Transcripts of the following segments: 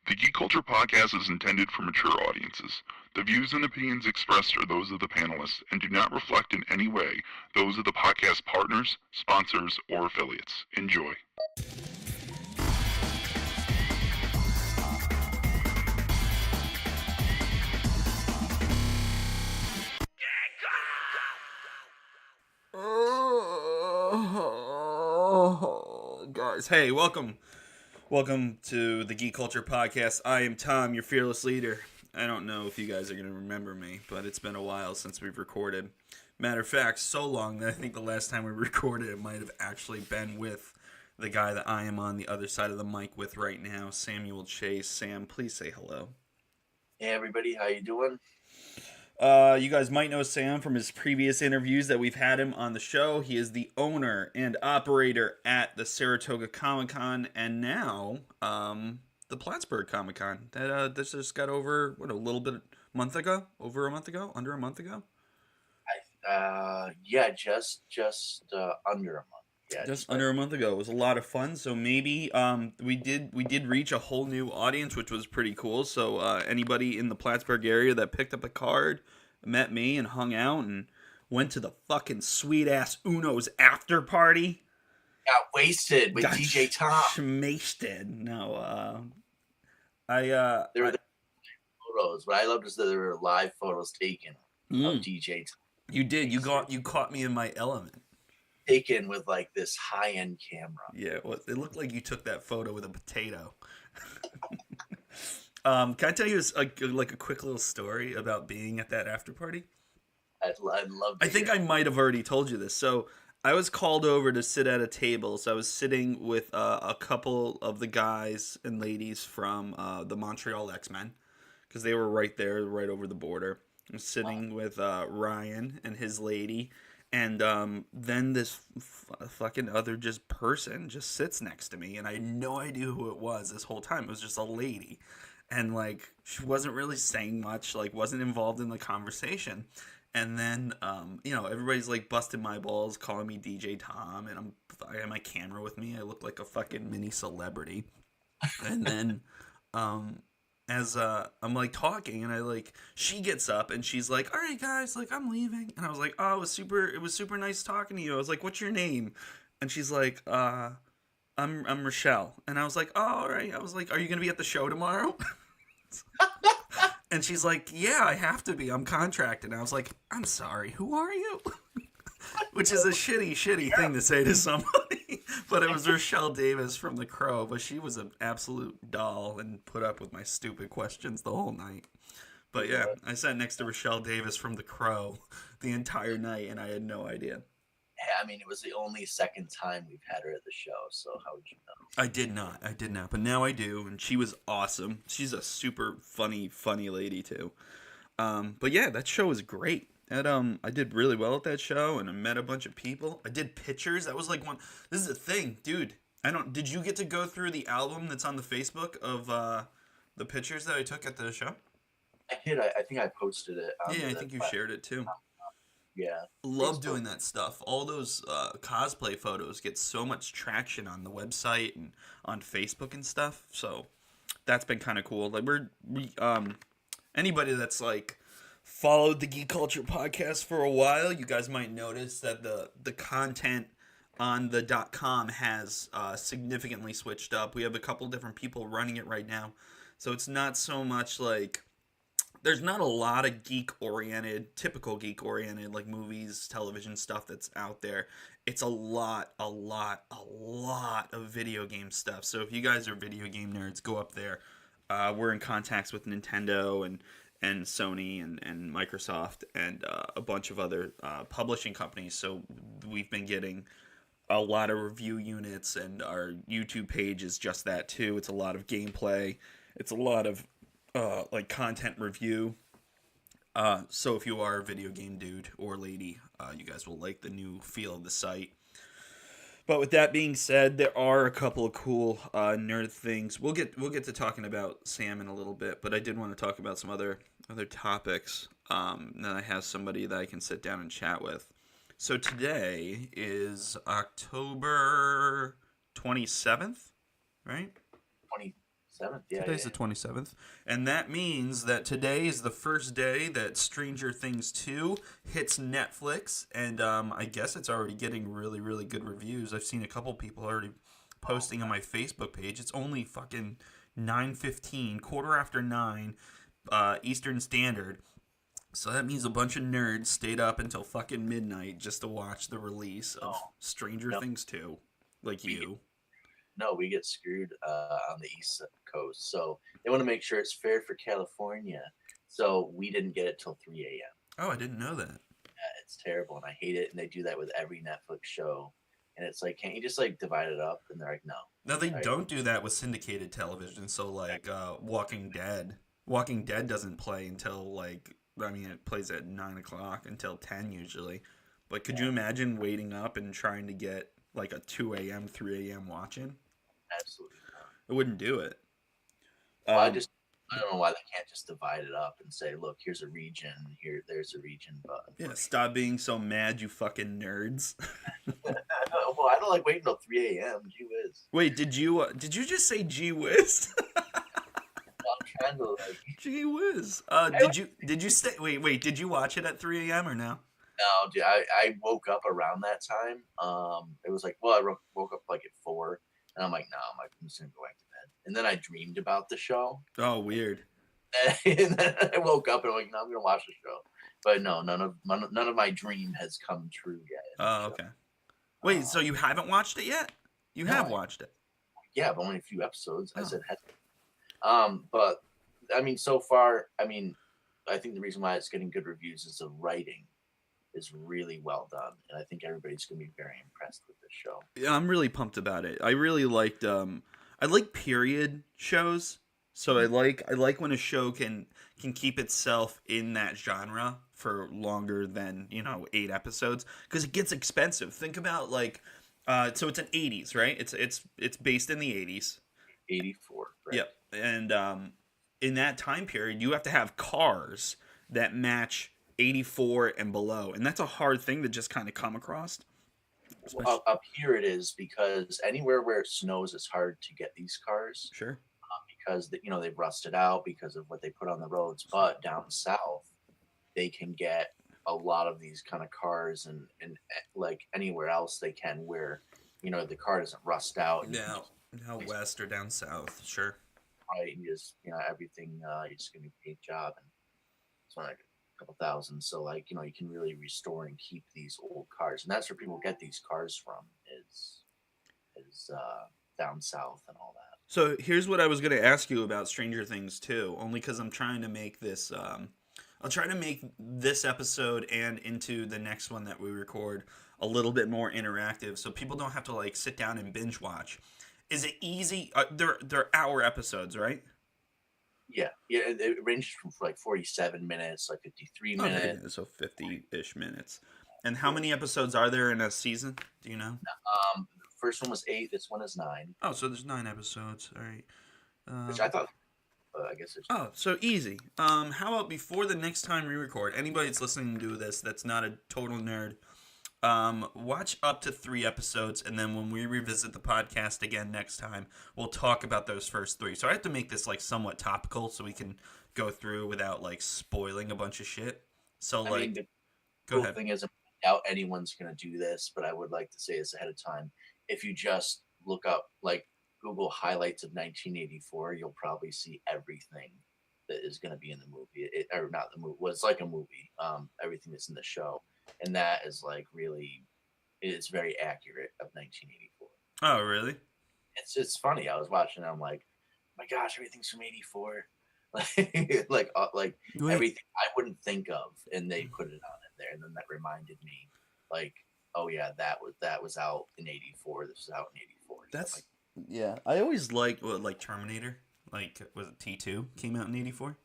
The Geek Culture Podcast is intended for mature audiences. The views and opinions expressed are those of the panelists and do not reflect in any way those of the podcast partners, sponsors, or affiliates. Enjoy. Guys, hey, welcome to the Geek Culture Podcast. I am Tom, your fearless leader. I don't know if you guys are going to remember me, but it's been a while since we've recorded. Matter of fact, so long that I think the last time we recorded it might have actually been with the guy that I am on the other side of the mic with right now, Samuel Chase. Sam, please say hello. Hey everybody, how you doing? You guys might know Sam from his previous interviews that we've had him on the show. He is the owner and operator at the Saratoga Comic Con and now the Plattsburgh Comic Con. That just got over under a month ago. Just under a month. Yeah, just under a month ago. It was a lot of fun. So maybe we did reach a whole new audience, which was pretty cool. So anybody in the Plattsburgh area that picked up a card, met me, and hung out, and went to the fucking sweet ass Uno's after party. Got wasted with DJ Tom. Wasted. No, there were photos. What I loved is that there were live photos taken of DJ Tom. You did. You caught me in my element. Taken with like this high-end camera. Yeah, well, it looked like you took that photo with a potato. Can I tell you like a quick little story about being at that after party? I'd love to. I think I might have already told you this. So I was called over to sit at a table. So I was sitting with a couple of the guys and ladies from the Montreal X-Men because they were right there, right over the border. I was sitting with Ryan and his lady. And then this fucking other person just sits next to me, and I had no idea who it was this whole time. It was just a lady, and like she wasn't really saying much, like wasn't involved in the conversation. And then everybody's like busting my balls, calling me DJ Tom, and I have my camera with me. I look like a fucking mini celebrity. And then as I'm like talking, and she gets up and she's like, all right guys, like I'm leaving. And I was like, oh, it was super nice talking to you. I was like, what's your name? And she's like, I'm Rochelle. And I was like, oh, all right. I was like, are you gonna be at the show tomorrow? And she's like, yeah, I have to be, I'm contracted. And I was like, I'm sorry, who are you? Which is a shitty thing to say to somebody. But it was Rochelle Davis from The Crow. But she was an absolute doll and put up with my stupid questions the whole night. But yeah, I sat next to Rochelle Davis from The Crow the entire night, and I had no idea. I mean, it was the only second time we've had her at the show, so how would you know? I did not. But now I do, and she was awesome. She's a super funny lady, too. But yeah, that show was great. And I did really well at that show, and I met a bunch of people. I did pictures. That was like one. This is the thing, dude. Did you get to go through the album that's on the Facebook of the pictures that I took at the show? I did. I think I posted it. Yeah, I think you shared it too. Yeah. Love doing that stuff. All those cosplay photos get so much traction on the website and on Facebook and stuff. So that's been kind of cool. Like anybody that's like followed the Geek Culture Podcast for a while, you guys might notice that the content on the .com has significantly switched up. We have a couple different people running it right now, so it's not so much like there's not a lot of typical geek-oriented like movies, television stuff that's out there. It's a lot of video game stuff. So if you guys are video game nerds, go up there. We're in contacts with Nintendo and Sony and Microsoft and a bunch of other publishing companies. So we've been getting a lot of review units, and our YouTube page is just that too. It's a lot of gameplay. It's a lot of like content review. So if you are a video game dude or lady, you guys will like the new feel of the site. But with that being said, there are a couple of cool nerd things. We'll get to talking about Sam in a little bit, but I did want to talk about some other topics. Then I have somebody that I can sit down and chat with. So today is October 27th, right? 7th, yeah. Today's the 27th. And that means that today is the first day that Stranger Things 2 hits Netflix. And I guess it's already getting really, really good reviews. I've seen a couple people already posting on my Facebook page. It's only fucking 9:15, quarter after 9 Eastern Standard. So that means a bunch of nerds stayed up until fucking midnight just to watch the release of Stranger Things 2. Like you. No, we get screwed on the East Coast. So they want to make sure it's fair for California. So we didn't get it till 3 a.m. Oh, I didn't know that. Yeah, it's terrible, and I hate it. And they do that with every Netflix show. And it's like, can't you just like divide it up? And they're like, no. No, they don't do that with syndicated television. So like Walking Dead. Walking Dead doesn't play until like, I mean, it plays at 9 o'clock until 10 usually. But could you imagine waiting up and trying to get like a 2 a.m., 3 a.m. watching? Absolutely not. I wouldn't do it. Well, I don't know why they can't just divide it up and say, look, here's a region, there's a region. But yeah, stop being so mad, you fucking nerds. well, I don't like waiting till 3 a.m. Gee whiz. Wait, did you just say gee whiz? I'm trying to like. Gee whiz. Did you stay? Wait. Did you watch it at 3 a.m. or no? No, dude, I woke up around that time. It was like, well, I woke up like at 4, and I'm like, no, I'm just gonna go back to bed. And then I dreamed about the show. Oh, weird. And then I woke up and I'm like, no, I'm gonna watch the show. But no, none of my dream has come true yet. Oh, okay. Wait, so you haven't watched it yet? You have watched it? Yeah, but only a few episodes. I said, but I mean, so far, I mean, I think the reason why it's getting good reviews is the writing is really well done, and I think everybody's gonna be very impressed with this show. Yeah, I'm really pumped about it. I really liked. I like period shows, so I like when a show can keep itself in that genre for longer than 8 episodes, because it gets expensive. Think about like, so it's an 80s, right? It's based in the 80s. 84. Right? Yep, and in that time period, you have to have cars that match 84 and below, and that's a hard thing to just kind of come across. Well, up here it is, because anywhere where it snows, it's hard to get these cars. Sure. Because they've rusted out because of what they put on the roads. But down south, they can get a lot of these kind of cars, and like anywhere else they can, where the car doesn't rust out. Yeah, out west or down south, sure. Right, and just everything, you're just gonna be paid job, and it's like a couple thousand. So like you can really restore and keep these old cars, and that's where people get these cars from is down south and all that. So here's what I was going to ask you about Stranger Things 2, only because I'm trying to make this. I'll try to make this episode and into the next one that we record a little bit more interactive, so people don't have to like sit down and binge watch. Is it easy? They're hour episodes, right? Yeah. It ranges from like 47 minutes, like 53 minutes. Okay, so 50-ish minutes. And how many episodes are there in a season? Do you know? The first one was 8. This one is 9. Oh, so there's 9 episodes. All right. Which I thought. I guess it's. Oh, so easy. How about before the next time we record? Anybody that's listening to this that's not a total nerd, watch up to 3 episodes, and then when we revisit the podcast again next time, we'll talk about those first 3. So I have to make this like somewhat topical so we can go through without like spoiling a bunch of shit. So the go cool ahead. thing is, I doubt anyone's gonna do this, but I would like to say this ahead of time. If you just look up like Google highlights of 1984, you'll probably see everything that is going to be in the movie. Or not the movie. Well, it's like a movie. Everything that's in the show, and that is like really, it's very accurate of 1984. Oh, really? It's funny. I was watching it, I'm like, my gosh, everything's from 84. like everything I wouldn't think of, and they put it on in there, and then that reminded me, like, oh yeah, that was out in 84. This was out in 84. That's yeah. I always liked like Terminator. Like, was it T2 came out in 84?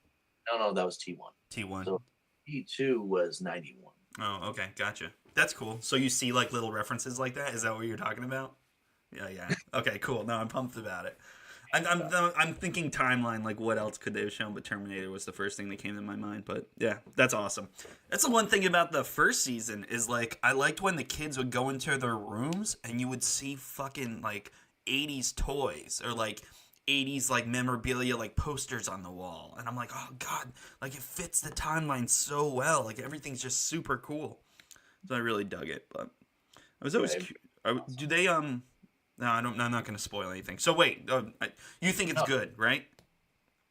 No, that was T1. T1. So T2 was 91. Oh, okay, gotcha. That's cool. So you see like little references like that? Is that what you're talking about? Yeah. Okay, cool. No, I'm pumped about it. I'm thinking timeline, like what else could they have shown, but Terminator was the first thing that came to my mind. But yeah, that's awesome. That's the one thing about the first season is like I liked when the kids would go into their rooms and you would see fucking like 80s toys or like 80s like memorabilia, like posters on the wall, and I'm like, oh god, like it fits the timeline so well. Like everything's just super cool. So I really dug it. But I was always do they No, I don't. I'm not going to spoil anything. So wait, you think it's good, right?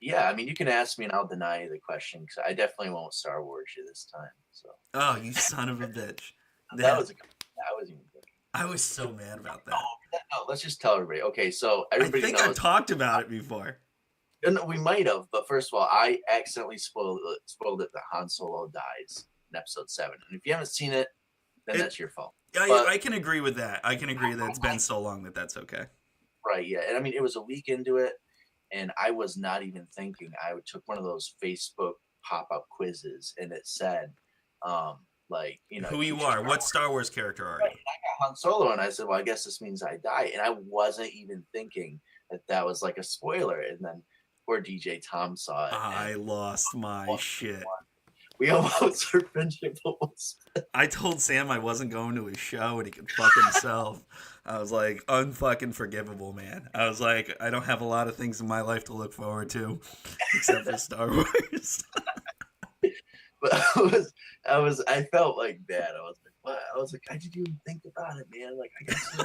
Yeah, I mean, you can ask me and I'll deny the question because I definitely won't Star Wars you this time. So. Oh, you son of a bitch! That was even good. I was so mad about that. No, let's just tell everybody. Okay, so everybody I think knows. I've talked about it before. No, we might have, but first of all, I accidentally spoiled it that Han Solo dies in Episode 7, and if you haven't seen it, then that's your fault. I can agree with that. I can agree that it's been so long that's okay. Right? Yeah, and I mean, it was a week into it. And I was not even thinking. I took one of those Facebook pop-up quizzes, and it said, like, you know, who you are. What Star Wars character are you? I got Han Solo, and I said, well, I guess this means I die. And I wasn't even thinking that was like a spoiler. And then poor DJ Tom saw it. I lost my shit. We almost our friendship almost. I told Sam I wasn't going to his show and he could fuck himself. I was like, unfucking forgivable, man. I was like, I don't have a lot of things in my life to look forward to except for Star Wars. But I felt like bad. I was like, what? I was like, I didn't even think about it, man. Like, I guess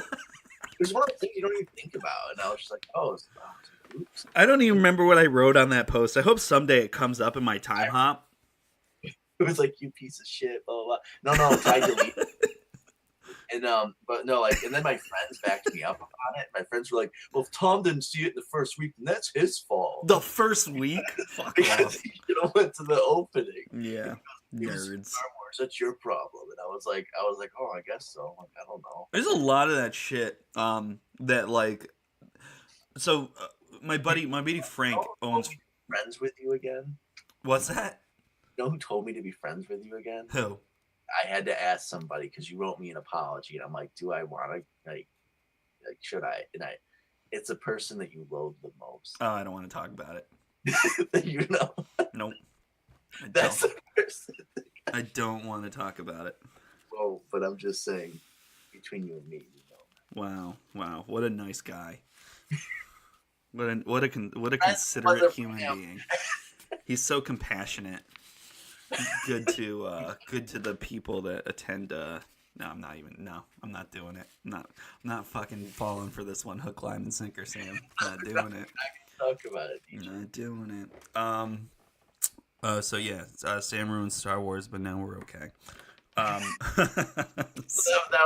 there's one of the things you don't even think about. And I was just like, oops. I don't even remember what I wrote on that post. I hope someday it comes up in my time hop. It was like, you piece of shit, blah, blah, blah. No, I deleted it. And but no, like, and then my friends backed me up on it. My friends were like, well, if Tom didn't see it in the first week, then that's his fault. The first week? Fuck because off. He went to the opening. Yeah. Nerds. Star Wars, that's your problem. And I was like, oh, I guess so. Like, I don't know. There's a lot of that shit. That like, so my buddy Frank owns. Friends with you again? What's that? You know who told me to be friends with you again? Who? I had to ask somebody because you wrote me an apology, and I'm like, do I want to like should I? And it's a person that you loathe the most. Oh, I don't want to talk about it. You know? Nope. That's the person. I don't want to talk about it. Well, but I'm just saying, between you and me, you know. Wow! What a nice guy. What a considerate human being. He's so compassionate. Good to the people that attend. No, I'm not doing it. I'm not fucking falling for this one hook, line, and sinker, Sam. Not doing it. I can talk about it. Not doing it. So yeah, Sam ruined Star Wars, but now we're okay. That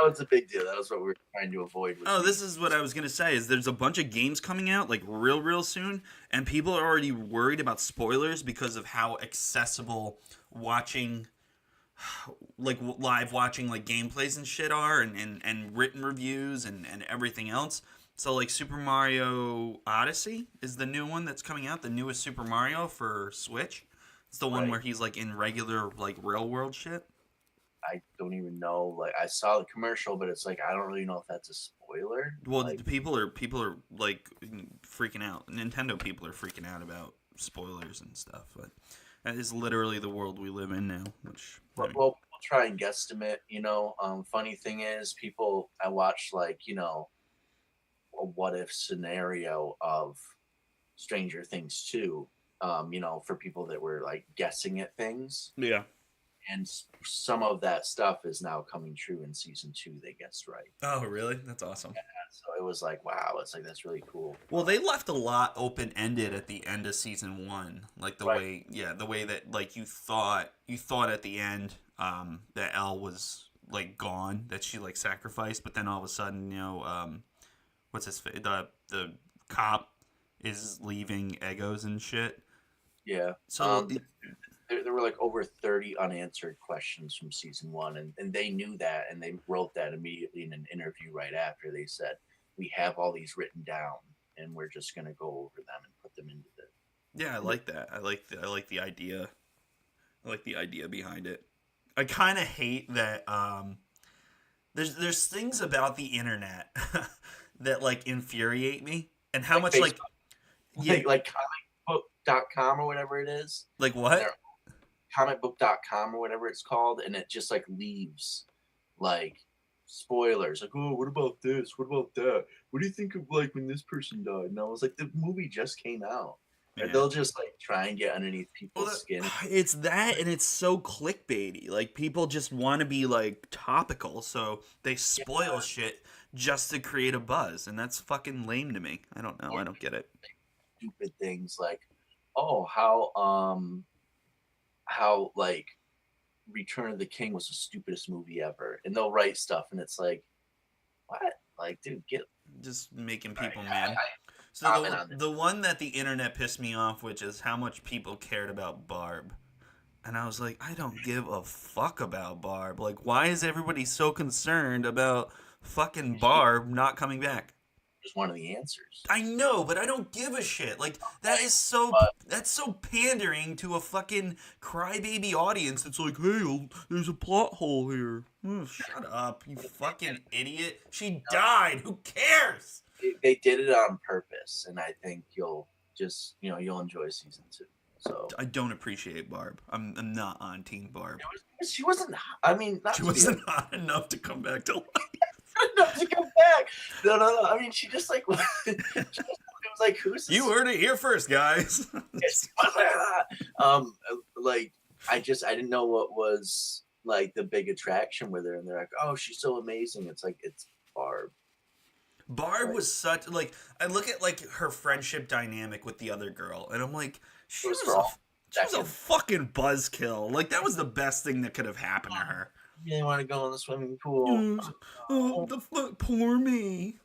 was a big deal. That was what we were trying to avoid. This is what I was gonna say. Is there's a bunch of games coming out like real soon, and people are already worried about spoilers because of how accessible watching, like live watching like gameplays and shit are, and written reviews and everything else. So like Super Mario Odyssey is the new one that's coming out, the newest Super Mario for Switch. It's the one where he's like in regular like real world shit. I don't even know. Like, I saw the commercial, but it's like I don't really know if that's a spoiler. Well, like, people are like freaking out. Nintendo people are freaking out about spoilers and stuff. But that is literally the world we live in now. Which well, we'll try and guesstimate. You know, funny thing is, I watched like a what if scenario of Stranger Things 2. For people that were like guessing at things. Yeah. And some of that stuff is now coming true in season 2. They guessed right. Oh, really? That's awesome. Yeah, so it was like, wow, it's like that's really cool. Well, they left a lot open ended at the end of season 1, like the way that like you thought at the end that Elle was like gone, that she like sacrificed, but then all of a sudden, what's his face? The cop is leaving Egos and shit. Yeah. So. There were like over 30 unanswered questions from season 1, and they knew that, and they wrote that immediately in an interview right after. They said, we have all these written down, and we're just going to go over them and put them into the... Yeah, I like that. I like the idea. I like the idea behind it. I kind of hate that there's things about the internet that like infuriate me, and how much Facebook. like comicbook.com or whatever it is. Like what? Comicbook.com or whatever it's called, and it just like leaves like spoilers, like, oh, what about this, what about that, what do you think of like when this person died? And I was like, the movie just came out. Yeah. They'll just like try and get underneath people's skin. It's that, and it's so clickbaity. Like, people just want to be like topical, so they spoil shit just to create a buzz, and that's fucking lame to me. I don't know. I don't get it. Stupid things like, oh, how like Return of the King was the stupidest movie ever, and they'll write stuff, and it's like, what? Like, dude, get just making people mad. So the one that the internet pissed me off, which is how much people cared about Barb. And I was like, I don't give a fuck about Barb. Like, why is everybody so concerned about fucking Barb not coming back? Just one of the answers. I know, but I don't give a shit. Like, that's so pandering to a fucking crybaby audience. It's like, hey, there's a plot hole here. Oh, shut up, you fucking idiot. She died. Who cares? They did it on purpose, and I think you'll enjoy season 2. So I don't appreciate Barb. I'm not on Team Barb. She wasn't. I mean, she wasn't hot enough to come back to life. Enough to come back. No. I mean, she just like. It was like, who's this? You heard it here first, guys. Like I didn't know what was like the big attraction with her, and they're like, oh, she's so amazing. It's like, it's Barb. Barb was such, like, I look at like her friendship dynamic with the other girl, and I'm like, she was a fucking buzzkill. Like, that was the best thing that could have happened to her. You really want to go in the swimming pool? Poor me.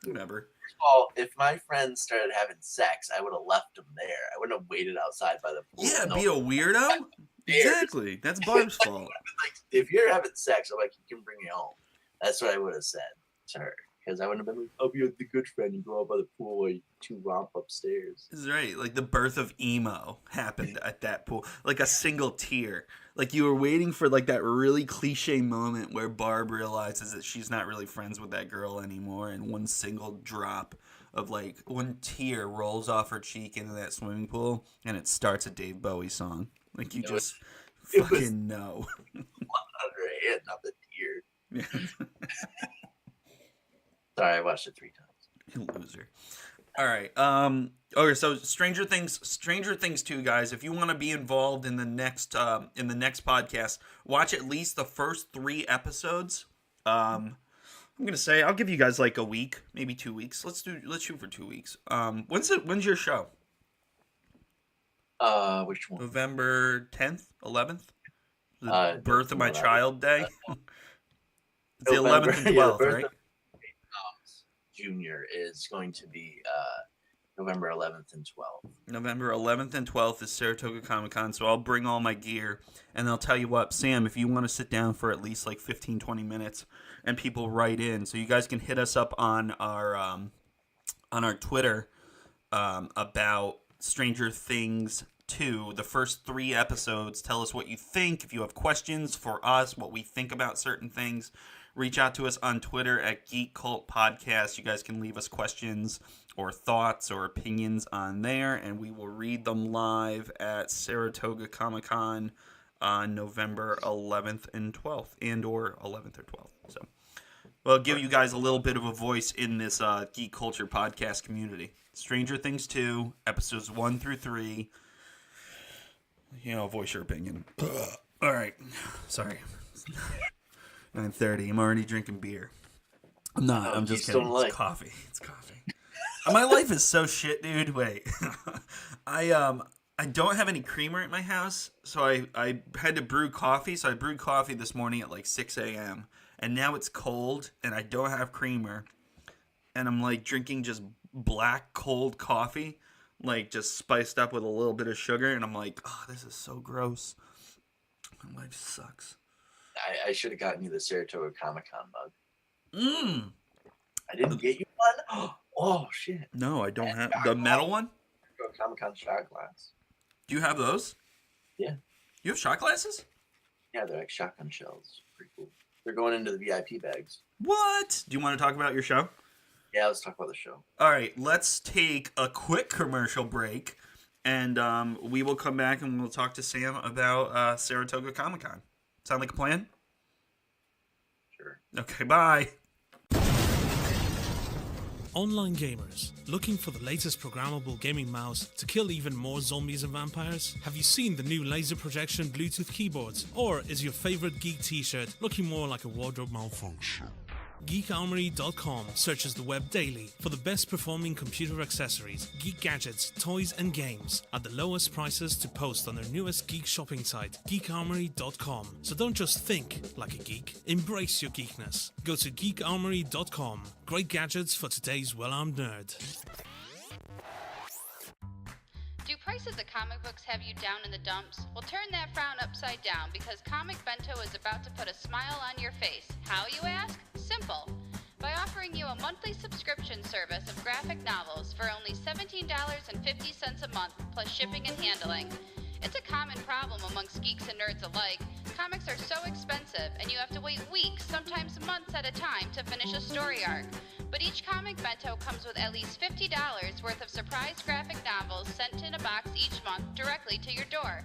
Whatever. Well, if my friends started having sex, I would have left them there. I wouldn't have waited outside by the pool. Yeah, be a weirdo. Exactly. That's Barb's fault. Like, if you're having sex, I'm like, you can bring me home. That's what I would have said to her. Because I wouldn't have been like, I'll be the good friend. You go out by the pool while you two romp upstairs. That's right. Like, the birth of emo happened at that pool. Like, a single tear. Like, you were waiting for, like, that really cliche moment where Barb realizes that she's not really friends with that girl anymore. And one single drop of, like, one tear rolls off her cheek into that swimming pool. And it starts a Dave Bowie song. Like, you just fucking know. On her hand, not the tear. Yeah. Sorry, I watched it 3 times. You loser. All right. Okay, so Stranger Things 2, guys. If you want to be involved in the next podcast, watch at least the first 3 episodes. I'm gonna say I'll give you guys like a week, maybe 2 weeks. Let's shoot for 2 weeks. When's your show? Which one? November 10th, 11th. The birth of my child day. It's the 11th and 12th, right? Junior is going to be November 11th and 12th. November 11th and 12th is Saratoga Comic-Con, so I'll bring all my gear, and I'll tell you what, Sam, if you want to sit down for at least like 15, 20 minutes, and people write in, so you guys can hit us up on our Twitter about Stranger Things 2, the first 3 episodes. Tell us what you think. If you have questions for us, what we think about certain things, reach out to us on Twitter at Geek Cult Podcast. You guys can leave us questions or thoughts or opinions on there, and we will read them live at Saratoga Comic-Con on November 11th and 12th, or 11th or 12th. So we'll give you guys a little bit of a voice in this geek culture podcast community. Stranger Things 2, episodes 1 through 3. Voice your opinion. All right. Sorry. 9:30. I'm already drinking beer. I'm not. I'm just kidding. It's coffee. It's coffee. My life is so shit, dude. Wait. I don't have any creamer at my house, so I had to brew coffee. So I brewed coffee this morning at like 6 a.m. And now it's cold, and I don't have creamer. And I'm like drinking just black cold coffee, like just spiced up with a little bit of sugar. And I'm like, oh, this is so gross. My life sucks. I should have gotten you the Saratoga Comic-Con mug. I didn't get you one? Oh, shit. No, I don't have the metal one? Comic-Con shot glass. Do you have those? Yeah. You have shot glasses? Yeah, they're like shotgun shells. Pretty cool. They're going into the VIP bags. What? Do you want to talk about your show? Yeah, let's talk about the show. All right, let's take a quick commercial break, and we will come back and we'll talk to Sam about Saratoga Comic-Con. Sound like a plan? Sure. Okay, bye. Online gamers, looking for the latest programmable gaming mouse to kill even more zombies and vampires? Have you seen the new laser projection Bluetooth keyboards? Or is your favorite geek t-shirt looking more like a wardrobe malfunction? GeekArmory.com searches the web daily for the best performing computer accessories, geek gadgets, toys and games at the lowest prices to post on their newest geek shopping site, GeekArmory.com. So don't just think like a geek, embrace your geekness. Go to GeekArmory.com. Great gadgets for today's well-armed nerd. Do prices of comic books have you down in the dumps? Well, turn that frown upside down because Comic Bento is about to put a smile on your face. How, you ask? Simple. By offering you a monthly subscription service of graphic novels for only $17.50 a month plus shipping and handling. It's a common problem amongst geeks and nerds alike. Comics are so expensive, and you have to wait weeks, sometimes months at a time, to finish a story arc. But each Comic Bento comes with at least $50 worth of surprise graphic novels sent in a box each month directly to your door.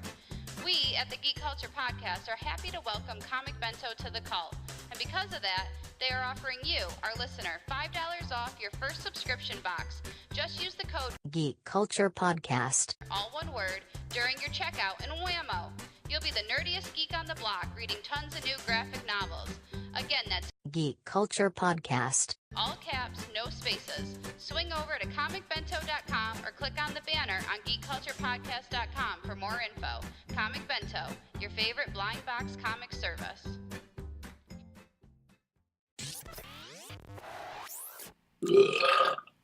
We at the Geek Culture Podcast are happy to welcome Comic Bento to the cult. And because of that, they are offering you, our listener, $5 off your first subscription box. Just use the code Geek Culture Podcast, all one word, during your checkout, and whammo! You'll be the nerdiest geek on the block reading tons of new graphic novels. Again, that's Geek Culture Podcast. all caps, no spaces. Swing over to comicbento.com or click on the banner on geekculturepodcast.com for more info. Comic Bento, your favorite blind box comic service.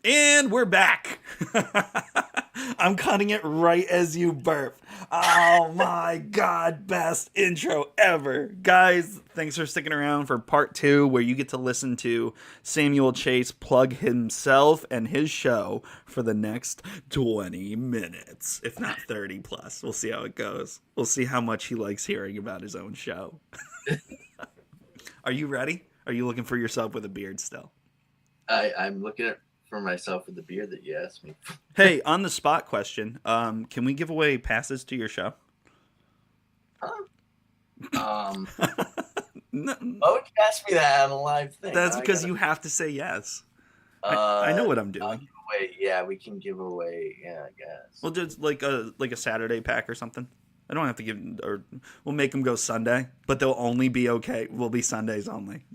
And we're back. I'm cutting it right as you burp. Oh my god, best intro ever. Guys, thanks for sticking around for part 2 where you get to listen to Samuel Chase plug himself and his show for the next 20 minutes, if not 30 plus. We'll see how it goes. We'll see how much he likes hearing about his own show. Are you ready? Are you looking for yourself with a beard still? I'm looking for myself with the beard that you asked me. Hey, on the spot question. Can we give away passes to your show? Huh? No, Why would you ask me that on a live thing? that's because you have to say yes. I know what I'm doing. Yeah, we can give away. Yeah, I guess. We'll just like a Saturday pack or something. I don't have to give, or we'll make them go Sunday, but they'll only be okay. We'll be Sundays only.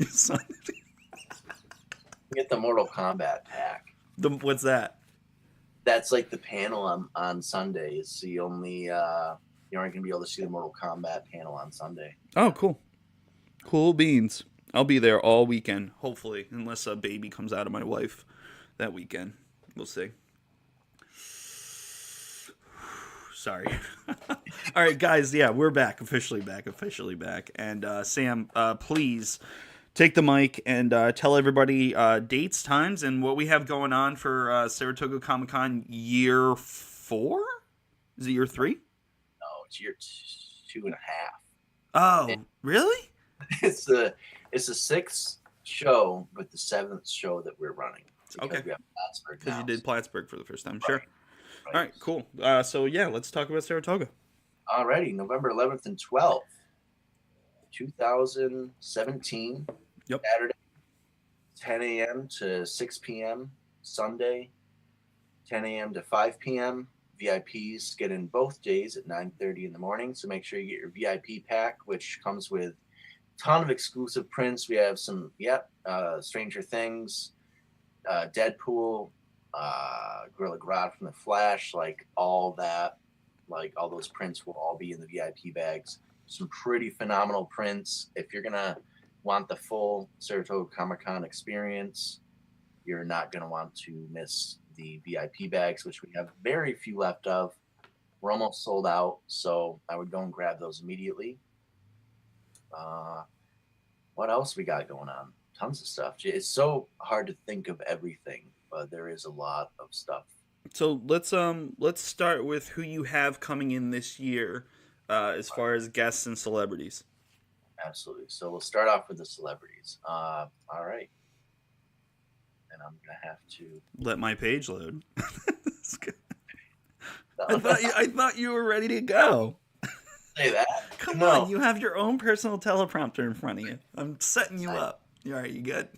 Get the Mortal Kombat pack. What's that? That's like the panel on Sundays. So you aren't gonna be able to see the Mortal Kombat panel on Sunday. Oh, cool. Cool beans. I'll be there all weekend, hopefully, unless a baby comes out of my wife that weekend. We'll see. Sorry. All right, guys. Yeah, we're back. Officially back. And Sam, please take the mic and tell everybody dates, times, and what we have going on for Saratoga Comic-Con year 4? Is it year 3? No, it's year 2.5. Oh, really? It's the 6th show, but the 7th show that we're running. Okay. We have Plattsburgh Because now. you did Plattsburgh for the first time. Right. Sure. Right. All right, cool. So, yeah, let's talk about Saratoga. Alrighty, November 11th and 12th, 2017. Yep. Saturday, 10 a.m. to 6 p.m. Sunday, 10 a.m. to 5 p.m. VIPs get in both days at 9:30 in the morning. So make sure you get your VIP pack, which comes with a ton of exclusive prints. We have some, Stranger Things, Deadpool, Gorilla Grodd from The Flash, like all that. Like all those prints will all be in the VIP bags. Some pretty phenomenal prints. If you're going to want the full Saratoga Comic-Con experience, you're not going to want to miss the VIP bags, which we have very few left of. We're almost sold out, so I would go and grab those immediately. What else we got going on? Tons of stuff. It's so hard to think of everything, but there is a lot of stuff. So let's start with who you have coming in this year as far as guests and celebrities. Absolutely. So we'll start off with the celebrities. All right. And I'm going to have to let my page load. I thought you were ready to go. Say that. Come on, you have your own personal teleprompter in front of you. I'm setting you up. You all right? You good?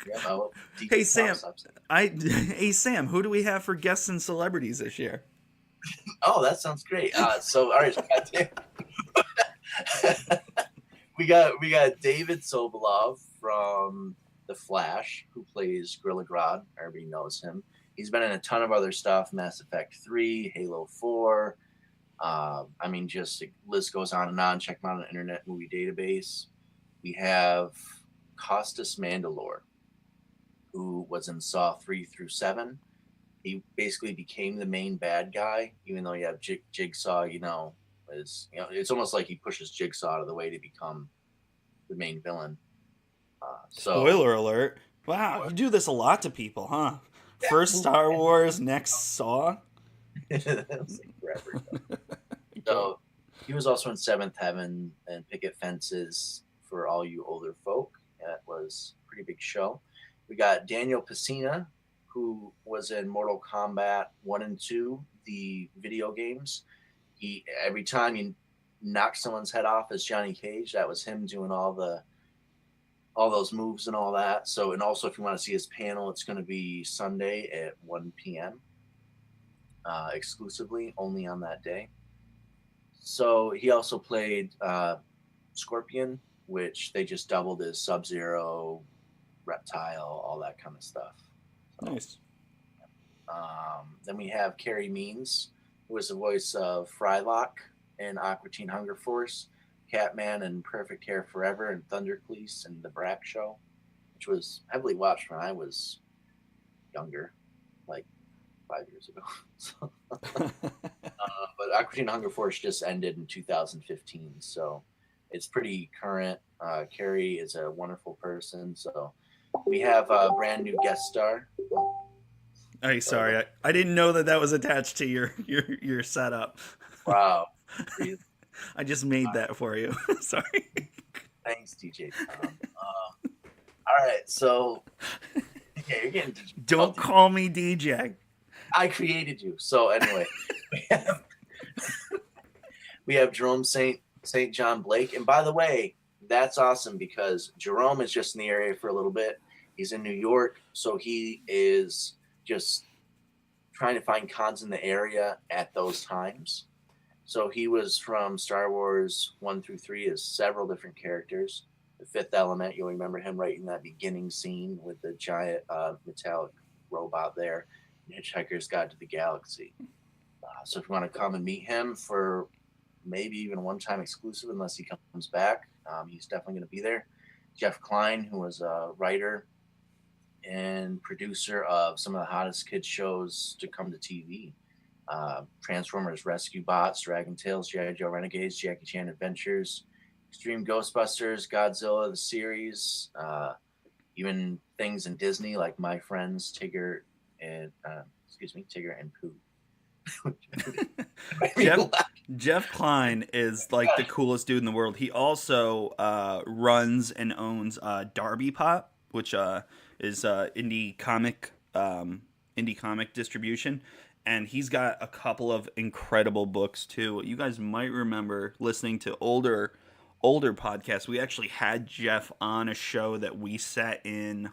Yeah, well, Hey DJ Sam, Toss Ups. hey Sam, who do we have for guests and celebrities this year? Oh, that sounds great. So all right, we got David Sobolov from The Flash, who plays Gorilla Grodd. Everybody knows him. He's been in a ton of other stuff: Mass Effect 3, Halo 4. I mean, just the list goes on and on. Check him out on the Internet Movie Database. We have Costas Mandalore, who was in Saw 3 through 7. He basically became the main bad guy, even though you have Jigsaw, it's almost like he pushes Jigsaw out of the way to become the main villain. Spoiler alert. Wow, you do this a lot to people, huh? First Star Wars, next Saw. That was like forever ago. So he was also in Seventh Heaven and Picket Fences for all you older folk. That was a pretty big show. We got Daniel Pesina, who was in Mortal Kombat 1 and 2, the video games. Every time you knock someone's head off as Johnny Cage, that was him doing all those moves and all that. So, and also if you want to see his panel, it's going to be Sunday at 1 p.m. Exclusively, only on that day. So he also played Scorpion, which they just doubled as Sub-Zero, Reptile, all that kind of stuff. So, nice. Then we have Carrie Means, who was the voice of Frylock in Aqua Teen Hunger Force, Catman and Perfect Hair Forever, and Thundercleese and The Brat Show, which was heavily watched when I was younger, like 5 years ago. So, but Aqua Teen Hunger Force just ended in 2015, so it's pretty current. Carrie is a wonderful person, so we have a brand new guest star. Hey, sorry, I didn't know that was attached to your setup. Wow. I just made that for you. Sorry. Thanks, DJ Tom. All right, so you're getting don't call me DJ. I created you. So anyway, we have Jerome St. John Blake, and by the way, that's awesome because Jerome is just in the area for a little bit. He's in New York, so he is just trying to find cons in the area at those times. So he was from Star Wars 1 through 3 as several different characters. The Fifth Element, you'll remember him right in that beginning scene with the giant metallic robot there. Hitchhiker's Guide to the Galaxy. So if you want to come and meet him for maybe even a one-time exclusive, unless he comes back, he's definitely going to be there. Jeff Klein, who was a writer and producer of some of the hottest kids shows to come to TV. Transformers Rescue Bots, Dragon Tales, G.I. Joe Renegades, Jackie Chan Adventures, Extreme Ghostbusters, Godzilla the series, even things in Disney like My Friends, Tigger and Pooh. Jeff Klein is like the coolest dude in the world. He also runs and owns Darby Pop, which is indie comic distribution, and he's got a couple of incredible books too. You guys might remember listening to older podcasts. We actually had Jeff on a show that we sat in.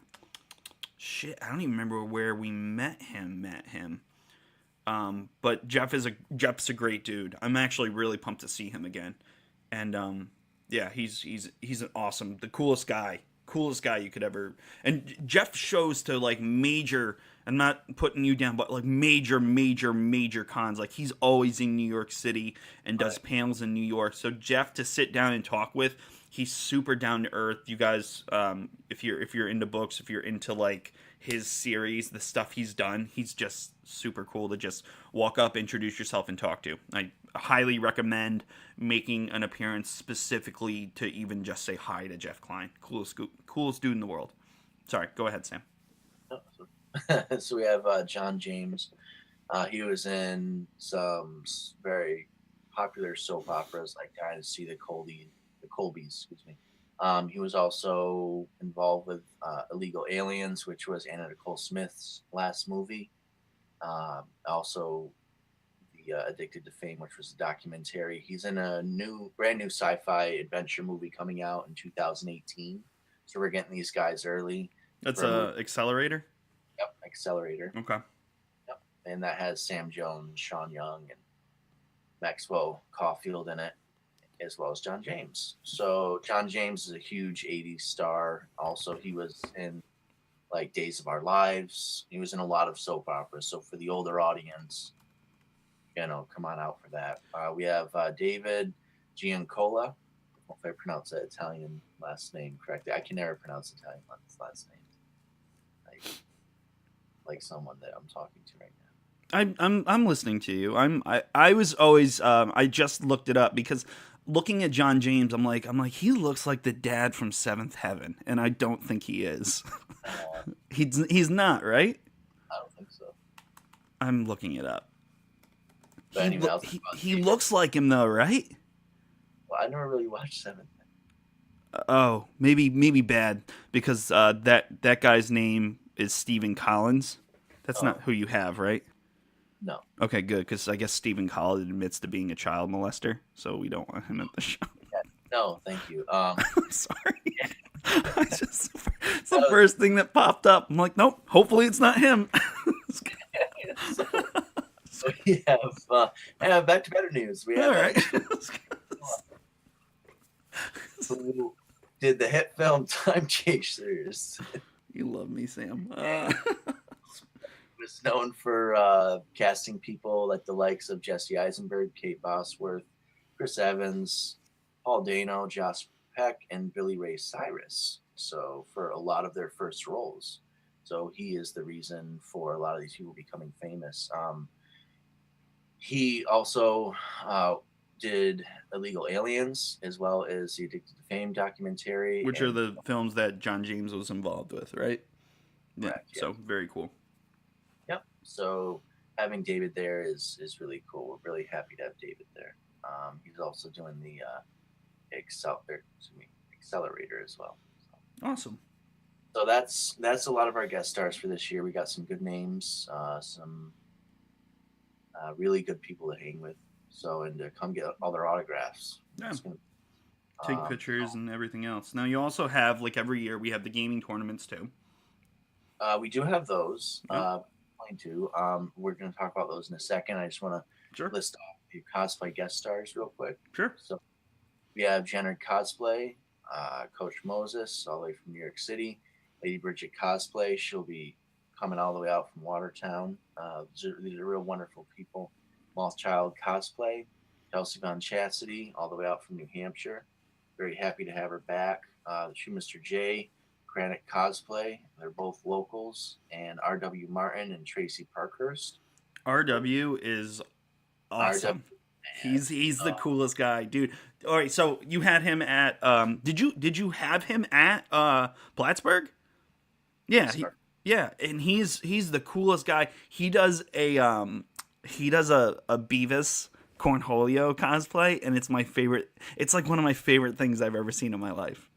Shit, I don't even remember where we met him. But Jeff's a great dude. I'm actually really pumped to see him again. And yeah, he's an awesome, the coolest guy you could ever. And Jeff shows to like major, I'm not putting you down, but like major cons. Like he's always in New York City and does panels in New York. So Jeff, to sit down and talk with, he's super down to earth. You guys, if you're into books, if you're into like his series, the stuff he's done, he's just super cool to just walk up, introduce yourself, and talk to. I highly recommend making an appearance specifically to even just say hi to Jeff Klein. Coolest dude in the world. Sorry, go ahead, Sam. So we have John James. He was in some very popular soap operas like Dynasty, the Colbys, excuse me. He was also involved with Illegal Aliens, which was Anna Nicole Smith's last movie. Also, the Addicted to Fame, which was a documentary. He's in a brand new sci-fi adventure movie coming out in 2018. So we're getting these guys early. That's a accelerator. Yep, Accelerator. Okay. Yep, and that has Sam Jones, Sean Young, and Maxwell Caulfield in it, as well as John James. So John James is a huge '80s star. Also, he was in like Days of Our Lives. He was in a lot of soap operas. So for the older audience, come on out for that. We have David Giancola. I don't know if I pronounce that Italian last name correctly. I can never pronounce Italian last name. Like someone that I'm talking to right now. I'm listening to you. I was always I just looked it up because looking at John James, I'm like he looks like the dad from Seventh Heaven, and I don't think he is. He's not, right? I don't think so. I'm looking it up. But anyway, he looks like him though, right? Well, I never really watched Seventh. Oh, maybe bad because that guy's name is Stephen Collins. That's not who you have, right? No. Okay, good, because I guess Stephen Collins admits to being a child molester, so we don't want him at the show. Yeah, no, thank you. I'm sorry. It's the first thing that popped up. I'm like, nope, hopefully it's not him. So we have back to better news. We have All right. who did the hit film Time Chasers. You love me, Sam. Was known for casting people like the likes of Jesse Eisenberg, Kate Bosworth, Chris Evans, Paul Dano, Josh Peck, and Billy Ray Cyrus. So for a lot of their first roles. So he is the reason for a lot of these people becoming famous. He also did Illegal Aliens as well as the Addicted to Fame documentary. Which are the films that John James was involved with, right? Correct, Yeah, so very cool. Yep. So having David there is really cool. We're really happy to have David there. He's also doing the Accelerator as well. So. Awesome. So that's a lot of our guest stars for this year. We got some good names, some really good people to hang with. So and to come get all their autographs. Yeah. Take pictures and everything else. Now you also have, like every year, we have the gaming tournaments too. We do have those. Yep. We're going to talk about those in a second. I just want to list off the cosplay guest stars real quick. Sure. So we have Jenner Cosplay, Coach Moses, all the way from New York City. Lady Bridget Cosplay, she'll be coming all the way out from Watertown. These are real wonderful people. Moth Child Cosplay, Kelsey Von Chastity, all the way out from New Hampshire. Very happy to have her back. Mr. J, Granite Cosplay, they're both locals, and R.W. Martin and Tracy Parkhurst. R.W. is awesome. RW, he's the coolest guy, dude. All right, so you had him at did you have him at Plattsburgh? Yeah, and he's the coolest guy. He does a Beavis Cornholio cosplay, and it's my favorite. It's like one of my favorite things I've ever seen in my life.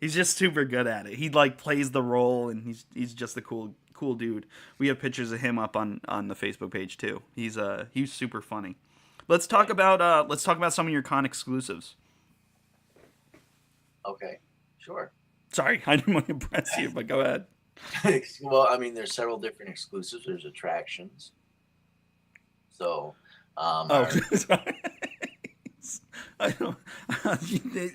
He's just super good at it. He like plays the role, and he's just a cool dude. We have pictures of him up on the Facebook page too. He's super funny. Let's talk about some of your con exclusives. Okay, sure. Sorry, I didn't want to impress you, but go ahead. Well, I mean, there's several different exclusives. There's attractions. So, sorry. I don't.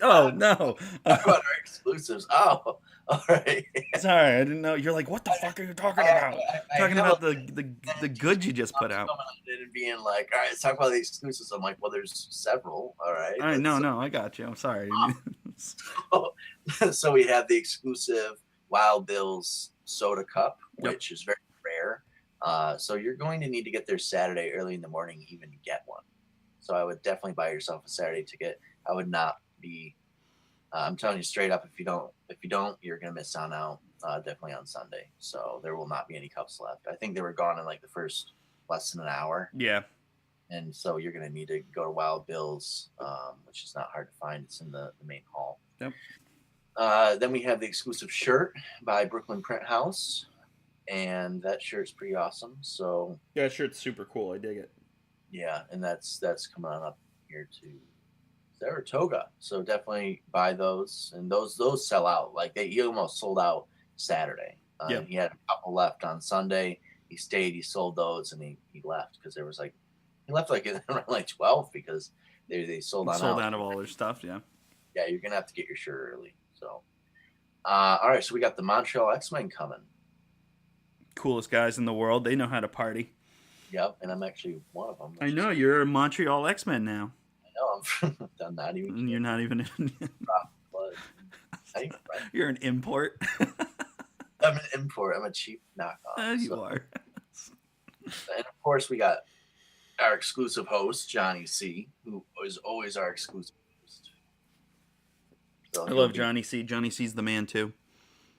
Oh no! Talk about our exclusives. Oh, all right. Sorry, I didn't know. You're like, what the fuck are you talking about? Talking about the goods you just put out. And being like, all right, let's talk about the exclusives. I'm like, well, there's several. All right. All right, no, I got you. I'm sorry. So we have the exclusive Wild Bill's Soda Cup, which is very rare. So you're going to need to get there Saturday early in the morning even to get one. So I would definitely buy yourself a Saturday ticket. I would not be. I'm telling you straight up, if you don't, you're gonna miss out. Definitely on Sunday. So there will not be any cups left. I think they were gone in like the first less than an hour. Yeah. And so you're gonna need to go to Wild Bill's, which is not hard to find. It's in the main hall. Yep. Then we have the exclusive shirt by Brooklyn Print House, and that shirt's pretty awesome. So yeah, shirt's super cool. I dig it. Yeah, and that's coming on up here to Saratoga. So definitely buy those, and those sell out. Like you almost sold out Saturday. Yeah. He had a couple left on Sunday. He stayed. He sold those, and he left because there was like he left like around like 12 because they sold out of all their stuff. Yeah. Yeah, you're gonna have to get your shirt early. So, all right. So we got the Montreal X-Men coming. Coolest guys in the world. They know how to party. Yep, and I'm actually one of them. I know you're a Montreal X-Men now. I know I'm not even. And you're not even. You're an import. I'm an import. I'm a cheap knockoff. You are. And of course, we got our exclusive host, Johnny C, who is always our exclusive host. So I love Johnny C. Johnny C's the man, too.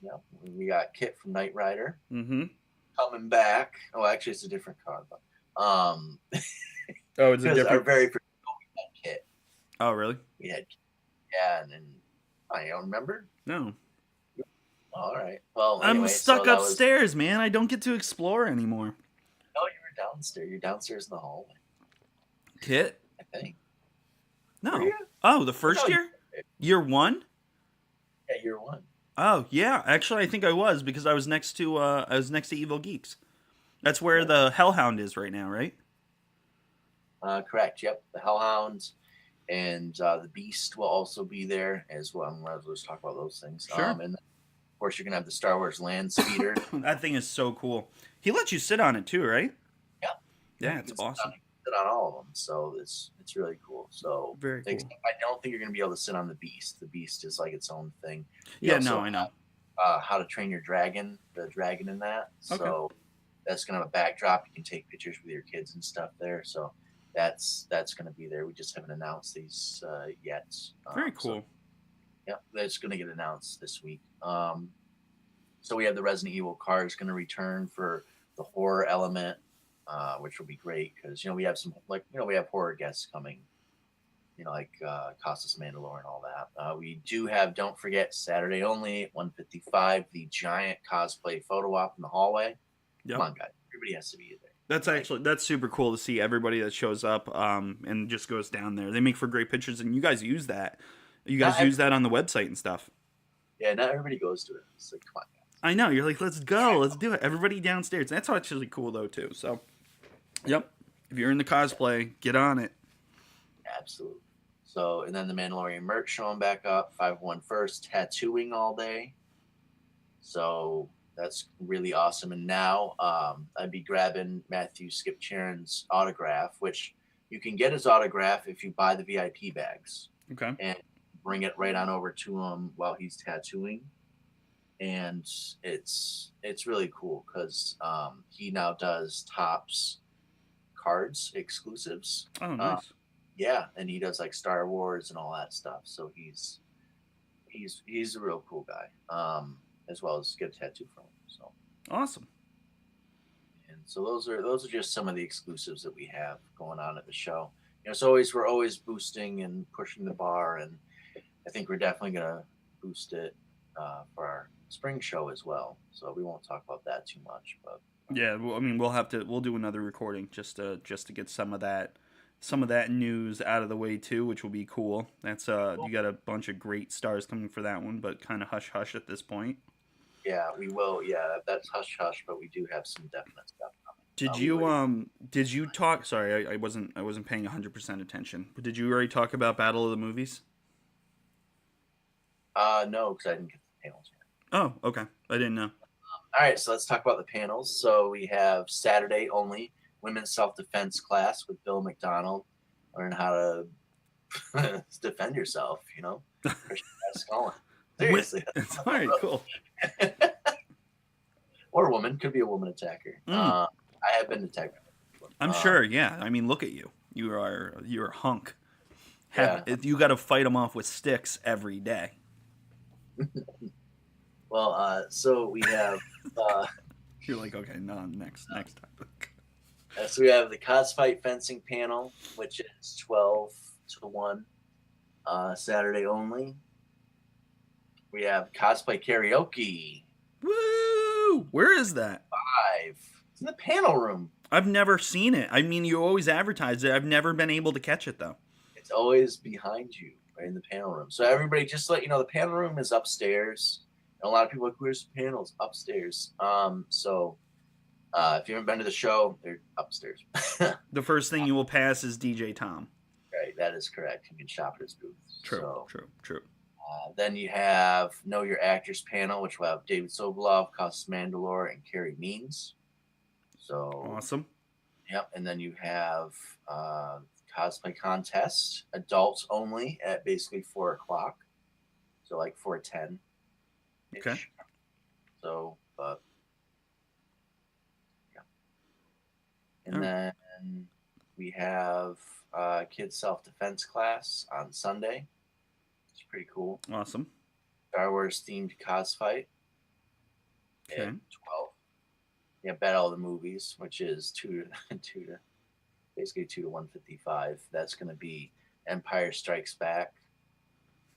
Yeah, we got Kit from Knight Rider coming back. Oh, actually, it's a different card. But, oh, it's a different. Our very first we had Kit. Oh, really? We had, yeah, and then I don't remember. No. All right. Well, anyway, I'm stuck upstairs, man. I don't get to explore anymore. No, you were downstairs. You're downstairs in the hallway. Kit? I think. No. Oh, the first year? Year one? Yeah, year one. Oh, yeah. Actually, I think I was because I was next to Evil Geeks. That's where the Hellhound is right now, right? Correct. Yep. The Hellhound and the Beast will also be there as well. Let's talk about those things. Sure. And then, of course, you're gonna have the Star Wars Land Speeder. That thing is so cool. He lets you sit on it too, right? Yeah. Yeah, it's awesome. Sit on all of them, so it's really cool. So very cool. I don't think you're gonna be able to sit on the Beast. The Beast is like its own thing. Yeah, no, I know. How to Train Your Dragon, the dragon in that. Okay. So that's gonna have a backdrop. You can take pictures with your kids and stuff there. So that's gonna be there. We just haven't announced these yet. Very cool. So, yeah, that's gonna get announced this week. So we have the Resident Evil cars gonna return for the horror element. Which will be great because we have some we have horror guests coming, like Costas Mandalore and all that. We do have, don't forget, Saturday only at 1:55, the giant cosplay photo op in the hallway. Yep. Come on, guys, everybody has to be there. That's super cool to see everybody that shows up and just goes down there. They make for great pictures, and you guys use that. You guys use that on the website and stuff. Yeah, not everybody goes to it. It's like, come on, guys. I know, you're like, let's go, let's do it. Everybody downstairs. That's actually cool though too. So. Yep. If you're into cosplay, get on it. Absolutely. So, and then the Mandalorian merch showing back up. 501 First, tattooing all day. So that's really awesome. And now I'd be grabbing Matthew Skip Charon's autograph, which you can get his autograph if you buy the VIP bags. Okay. And bring it right on over to him while he's tattooing. And it's really cool because he now does Topps cards exclusives. Oh, nice. Yeah, and he does like Star Wars and all that stuff. So he's a real cool guy. As well as get a tattoo from him. So awesome. And so those are just some of the exclusives that we have going on at the show. We're always boosting and pushing the bar, and I think we're definitely gonna boost it for our spring show as well. So we won't talk about that too much, but. Yeah, well, I mean, we'll do another recording just to get some of that news out of the way too, which will be cool. That's you got a bunch of great stars coming for that one, but kind of hush hush at this point. Yeah, we will. Yeah, that's hush hush, but we do have some definite stuff coming. Did you talk? Sorry, I wasn't paying 100% attention. But did you already talk about Battle of the Movies? No, because I didn't get the panels yet. Oh, okay. I didn't know. All right, so let's talk about the panels. So we have Saturday only women's self-defense class with Bill McDonald. Learn how to defend yourself, Christian Gascon. Seriously. All right, cool. Or a woman. Could be a woman attacker. I have been attacked. I'm sure, yeah. I mean, look at you. You're a hunk. Yeah. You got to fight them off with sticks every day. Well, so we have... You're like, okay, no, next topic. So we have the Cosfight fencing panel, which is 12 to 1, Saturday only. We have cosplay karaoke. Woo! Where is that? 5. It's in the panel room. I've never seen it. I mean, you always advertise it. I've never been able to catch it, though. It's always behind you, right in the panel room. So everybody, just to let you know, the panel room is upstairs. And a lot of people are like, where's the panels? Upstairs. So if you haven't been to the show, they're upstairs. The first thing you will pass is DJ Tom. Right, that is correct. You can shop at his booth. True. Then you have Know Your Actors panel, which will have David Sobolov, Costas Mandalore, and Carrie Means. So Awesome. Yep, and then you have cosplay contest, adults only, at basically 4 o'clock. So like 4:10. Okay. So, but yeah. And then we have kids self-defense class on Sunday. It's pretty cool. Awesome. Star Wars themed cos fight. Okay. At 12. Yeah, Battle of the Movies, which is 2 to 155. That's going to be Empire Strikes Back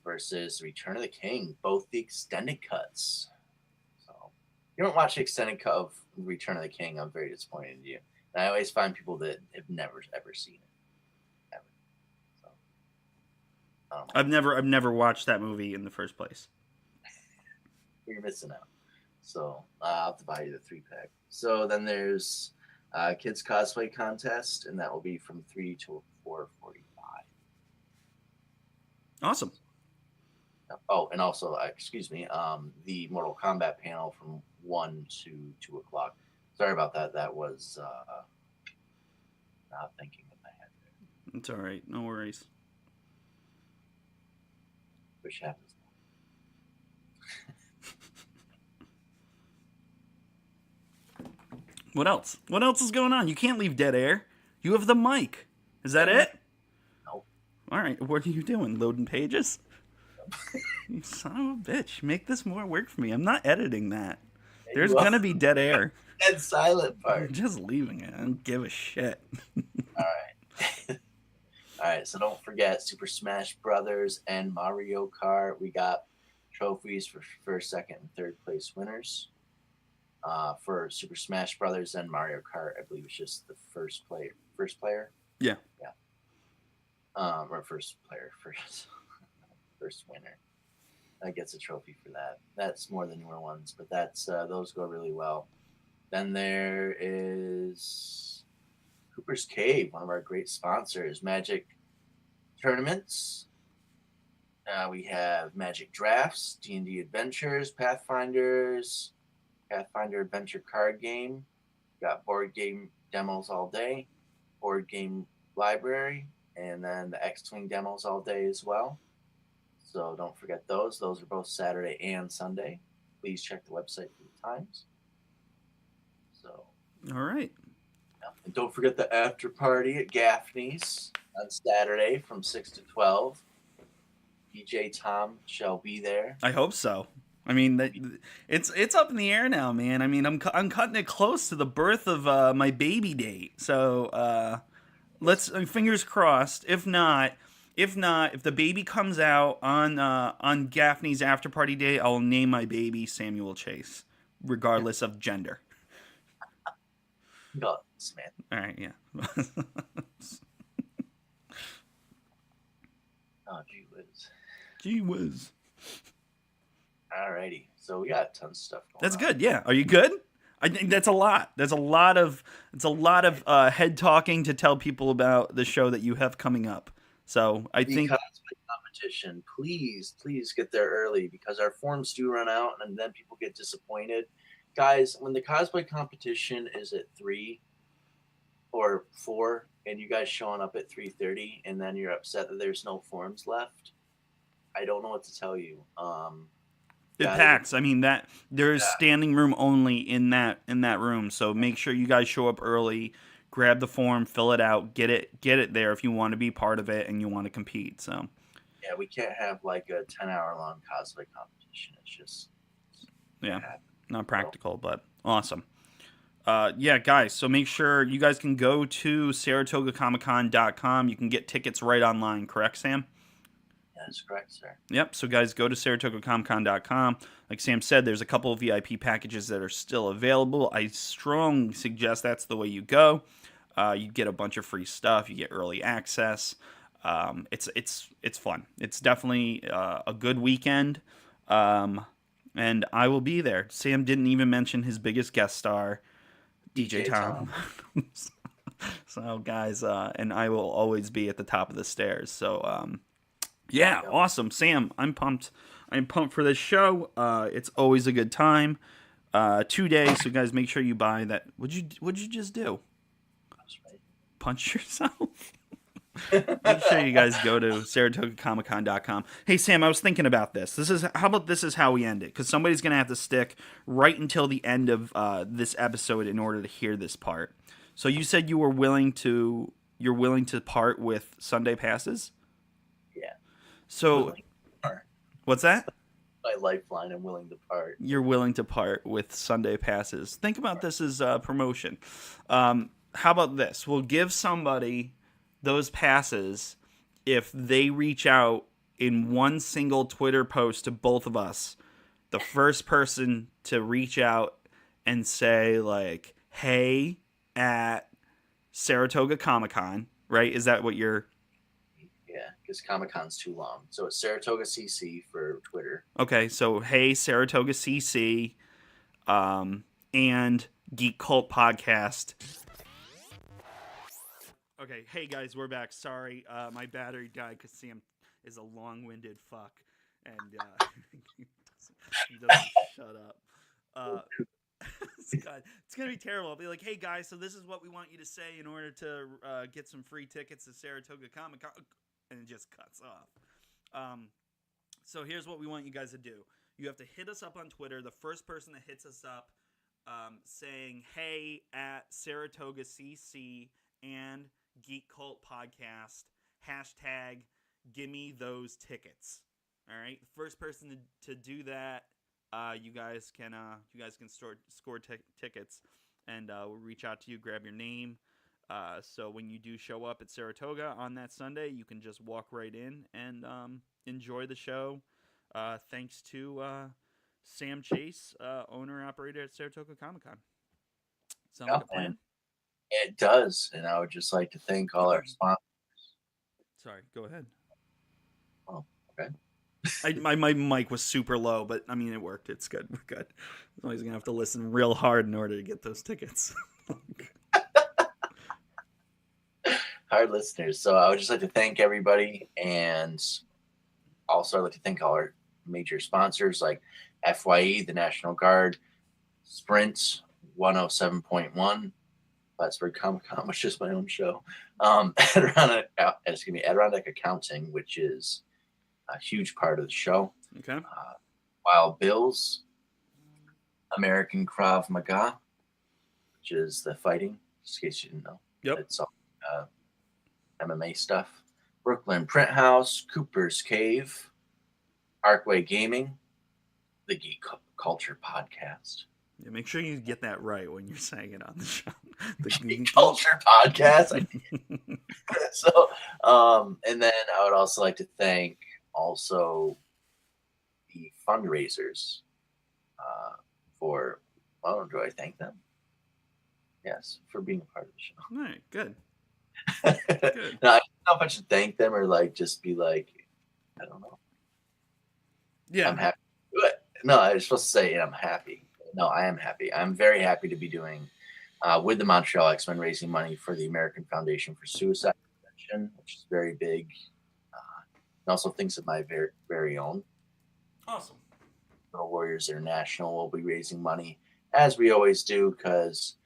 versus Return of the King, both the extended cuts. So, if you don't watch the extended cut of Return of the King, I'm very disappointed in you. And I always find people that have never ever seen it, ever. So, I don't know. I've never watched that movie in the first place. You're missing out. So I'll have to buy you the 3-pack. So then there's kids cosplay contest, and that will be from 3 to 4:45. Awesome. Oh, and also, the Mortal Kombat panel from 1 to 2 o'clock. Sorry about that. That was not thinking in my head there. It's all right. No worries. Which happens. What else? What else is going on? You can't leave dead air. You have the mic. Is that it? No. All right. What are you doing? Loading pages? You son of a bitch. Make this more work for me. I'm not editing that. There's going to be dead air. Dead silent part. I'm just leaving it. I don't give a shit. All right. All right. So don't forget Super Smash Brothers and Mario Kart. We got trophies for first, second, and third place winners. For Super Smash Brothers and Mario Kart, I believe it's just the first player. Yeah. Or first winner. Gets a trophy for that. That's more the newer ones, but that's those go really well. Then there is Cooper's Cave, one of our great sponsors. Magic tournaments. We have Magic Drafts, D&D Adventures, Pathfinder Adventure card game. Got board game demos all day, board game library, and then the X-Wing demos all day as well. So don't forget those. Those are both Saturday and Sunday. Please check the website for the times. So, all right. And don't forget the after party at Gaffney's on Saturday from 6 to 12. DJ Tom shall be there. I hope so. I mean, it's up in the air now, man. I mean, I'm cutting it close to the birth of my baby date. So let's fingers crossed. If the baby comes out on Gaffney's after party day, I'll name my baby Samuel Chase, regardless of gender. God, man. All right, yeah. Oh, gee whiz. Gee whiz. Alrighty, so we got tons of stuff going That's on. good. Yeah, are you good? I think that's a lot. It's a lot of head talking to tell people about the show that you have coming up. So I think cosplay competition. Please get there early because our forms do run out, and then people get disappointed. Guys, when the cosplay competition is at 3 or 4, and you guys showing up at 3:30, and then you're upset that there's no forms left, I don't know what to tell you. it packs. I mean that there's standing room only in that room. So make sure you guys show up early, grab the form, fill it out, get it there if you want to be part of it and you want to compete. So yeah, we can't have like a 10-hour long cosplay competition. It's just not practical, but awesome. Yeah, guys, so make sure you guys can go to SaratogaComicCon.com. You can get tickets right online, correct, Sam? That's correct, sir. Yep, so guys, go to SaratogaComicCon.com. Like Sam said, there's a couple of VIP packages that are still available. I strongly suggest that's the way you go. You get a bunch of free stuff. You get early access. It's fun. It's definitely a good weekend. and I will be there. Sam didn't even mention his biggest guest star, DJ Tom. So, guys, and I will always be at the top of the stairs. So, yeah, awesome. Sam, I'm pumped. I'm pumped for this show. It's always a good time. 2 days, so guys, make sure you buy that. What'd you just do? Punch yourself? Make sure you guys go to SaratogaComicCon.com. Hey Sam, I was thinking about this. How about this is how we end it? Because somebody's gonna have to stick right until the end of this episode in order to hear this part. So you said you're willing to part with Sunday passes? Yeah. So what's that? My lifeline. I'm willing to part. You're willing to part with Sunday passes. Think about this as promotion. How about this? We'll give somebody those passes if they reach out in one single Twitter post to both of us. The first person to reach out and say, like, hey, at Saratoga Comic Con, right? Is that what you're... Yeah, because Comic Con's too long. So it's Saratoga CC for Twitter. Okay, so hey, Saratoga CC, and Geek Cult Podcast. Okay, hey guys, we're back. Sorry, my battery died because Sam is a long-winded fuck, and he doesn't shut up. God, it's gonna be terrible. I'll be like, hey guys, so this is what we want you to say in order to get some free tickets to Saratoga Comic Con, and it just cuts off. So here's what we want you guys to do. You have to hit us up on Twitter. The first person that hits us up saying, hey, at Saratoga CC and Geek Cult Podcast, hashtag gimme those tickets. All right, the first person to do that, you guys can score tickets, and we'll reach out to you, grab your name. So when you do show up at Saratoga on that Sunday, you can just walk right in and enjoy the show. Thanks to Sam Chase, owner-operator at Saratoga Comic-Con. Sound like a plan? It does, and I would just like to thank all our sponsors. Sorry, go ahead. Oh, okay. My mic was super low, but I mean, it worked. It's good. We're good. I'm always going to have to listen real hard in order to get those tickets. Hard listeners. So I would just like to thank everybody, and also I'd like to thank all our major sponsors like FYE, the National Guard, Sprint 107.1, Plattsburgh Comic Con, which is my own show, Adirondack Accounting, which is a huge part of the show. Okay. Wild Bills, American Krav Maga, which is the fighting, just in case you didn't know. Yep. It's all MMA stuff. Brooklyn Print House, Cooper's Cave, Arcway Gaming, the Geek Culture Podcast. Yeah, make sure you get that right when you're saying it on the show. The Geek Culture Podcast. So, and then I would also like to thank also the fundraisers for, well, do I thank them? Yes, for being a part of the show. All right, good. Good. No, I don't know if I should thank them or like just be like, I don't know. Yeah. I'm happy to do it. No, I was supposed to say I'm happy. No, I am happy. I'm very happy to be doing with the Montreal X-Men raising money for the American Foundation for Suicide Prevention, which is very big. And also things of my very, very own. Awesome. Little Warriors International will be raising money, as we always do, because,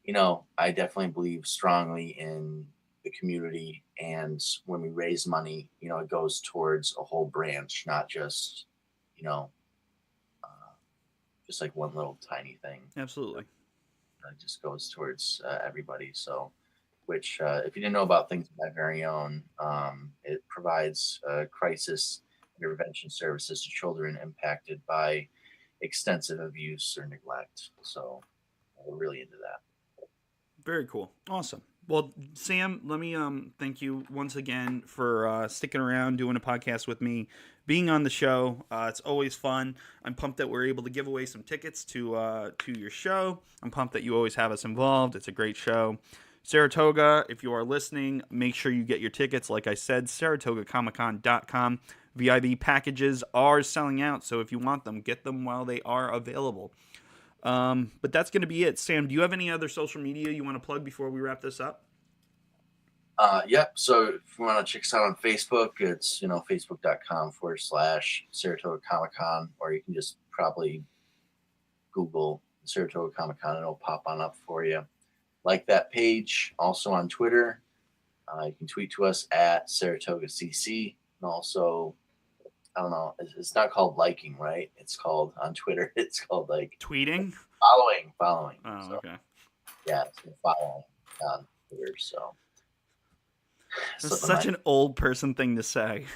you know, I definitely believe strongly in the community, and when we raise money, you know, it goes towards a whole branch, not just, you know, just like one little tiny thing. Absolutely. It just goes towards everybody. So, which if you didn't know about things of my very own, it provides crisis intervention services to children impacted by extensive abuse or neglect. So we're really into that. Very cool. Awesome. Well, Sam, let me thank you once again for sticking around, doing a podcast with me, being on the show. It's always fun. I'm pumped that we're able to give away some tickets to your show. I'm pumped that you always have us involved. It's a great show. Saratoga, if you are listening, make sure you get your tickets. Like I said, SaratogaComicCon.com. VIB packages are selling out, so if you want them, get them while they are available. But that's going to be it. Sam, do you have any other social media you want to plug before we wrap this up? Yep. So if you want to check us out on Facebook, it's, facebook.com/Saratoga Comic Con, or you can just probably Google Saratoga Comic Con and it'll pop on up for you. Like that page. Also on Twitter, you can tweet to us at Saratoga CC. And also, I don't know, it's not called liking, right? It's called on Twitter. It's called like Tweeting? Following. Oh, so, okay. Yeah, it's following on Twitter. So That's such an old person thing to say.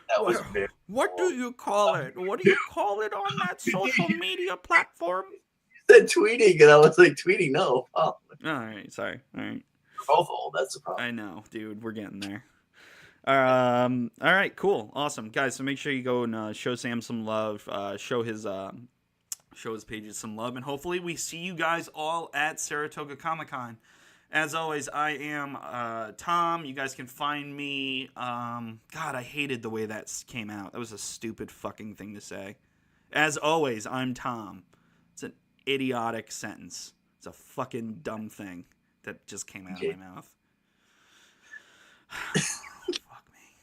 That was very What do you call it? What do you call it on that social media platform? You said tweeting, and I was like, tweeting, no. Oh. All right, sorry. All right. We're both old. That's the problem. I know, dude. We're getting there. All right, cool, awesome, guys. So make sure you go and show Sam some love. Show his pages some love, and hopefully we see you guys all at Saratoga Comic Con. As always, I am Tom. You guys can find me. God, I hated the way that came out. That was a stupid fucking thing to say. As always, I'm Tom. It's an idiotic sentence. It's a fucking dumb thing that just came out of my mouth. Fuck me.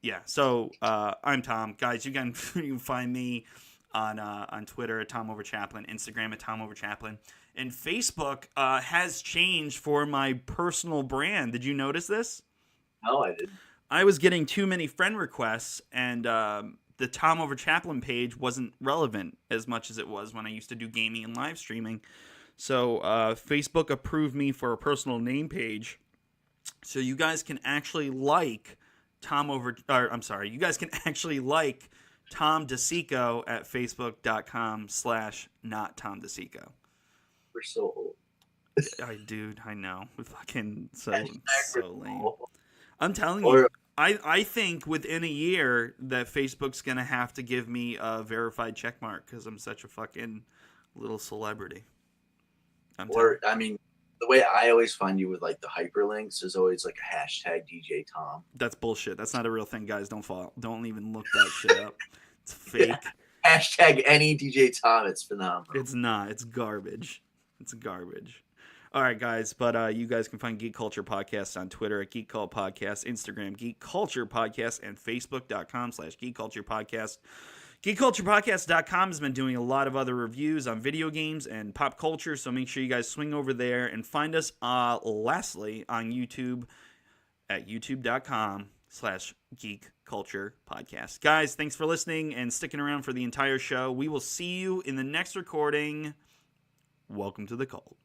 Yeah. So I'm Tom, guys. You can find me on Twitter at Tom Over Chaplin, Instagram at Tom Over Chaplin, and Facebook has changed for my personal brand. Did you notice this? No, I didn't. I was getting too many friend requests, and the Tom Over Chaplin page wasn't relevant as much as it was when I used to do gaming and live streaming. So Facebook approved me for a personal name page, so you guys can actually like you guys can actually like Tom DeSico at facebook.com/nottomdesico. We're so old. Dude, I know. We're fucking so lame. I'm telling you, I think within a year that Facebook's going to have to give me a verified checkmark because I'm such a fucking little celebrity. The way I always find you with like the hyperlinks is always like a hashtag DJ Tom. That's bullshit. That's not a real thing, guys. Don't even look that shit up. It's fake. Yeah. Hashtag any DJ Tom. It's phenomenal. It's not. It's garbage. It's garbage. All right, guys. But you guys can find Geek Culture Podcast on Twitter at Geek Cult Podcast, Instagram Geek Culture Podcast, and Facebook.com/Geek Culture Podcast. GeekCulturePodcast.com has been doing a lot of other reviews on video games and pop culture, so make sure you guys swing over there and find us lastly on YouTube at youtube.com/Geek Culture Podcast. Guys, thanks for listening and sticking around for the entire show. We will see you in the next recording. Welcome to the cult.